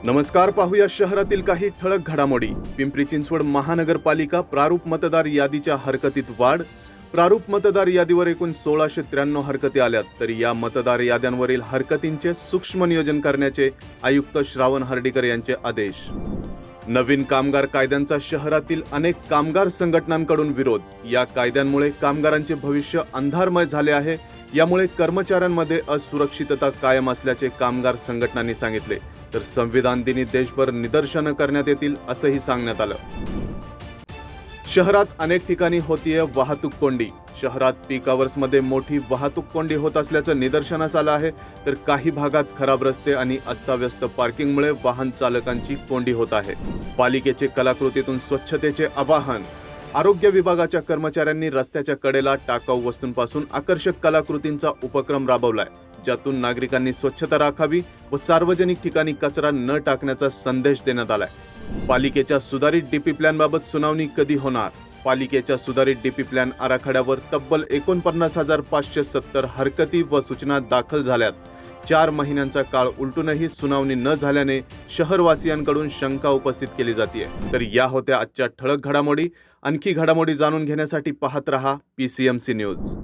नमस्कार, पाहूया शहरातील काही ठळक घडामोडी। पिंपरी चिंचवड महानगरपालिका प्रारूप मतदार यादीच्या हरकतीत वाढ। प्रारूप मतदार यादीवर एकूण 1693 हरकती आल्यात, तर या मतदार याद्यांवरील हरकतींचे सूक्ष्म नियोजन करण्याचे आयुक्त श्रावण हर्डीकर यांचे आदेश। नवीन कामगार कायद्यांचा शहरातील अनेक कामगार संघटनांकडून विरोध। या कायद्यांमुळे कामगारांचे भविष्य अंधारमय झाले आहे। यामुळे कर्मचाऱ्यांमध्ये असुरक्षितता कायम असल्याचे कामगार संघटनांनी सांगितले। तर संविधान दिनी देशभर निदर्शनं करण्यात येतील असंही सांगण्यात आलं। शहरात अनेक ठिकाणी होतीये वाहतूक कोंडी। शहरात पीक आवर्समध्ये मोठी वाहतूक कोंडी होत असल्याचं निदर्शनास आलं आहे। तर काही भागात खराब रस्ते आणि अस्ताव्यस्त पार्किंगमुळे वाहन चालकांची कोंडी होत आहे। पालिकेचे कलाकृतीतून स्वच्छतेचे आवाहन। आरोग्य विभागाच्या कर्मचाऱ्यांनी रस्त्याच्या कडेला टाकाऊ वस्तूंपासून आकर्षक कलाकृतींचा उपक्रम राबवलाय, ज्यातून नागरिकांनी स्वच्छता राखावी व सार्वजनिक ठिकाणी कचरा न टाकण्याचा संदेश देण्यात आलाय। पालिकेच्या सुधारित डीपी प्लॅनबाबत सुनावणी कधी होणार? पालिकेच्या सुधारित डीपी प्लॅन आराखड्यावर तब्बल 49,570 हरकती व सूचना दाखल झाल्यात। 4 महिन्यांचा काळ उलटूनही सुनावणी न झाल्याने शहरवासियांकडून शंका उपस्थित केली जाते। तर या होत्या आजच्या ठळक घडामोडी। आणखी घडामोडी जाणून घेण्यासाठी पाहत रहा PCMC न्यूज।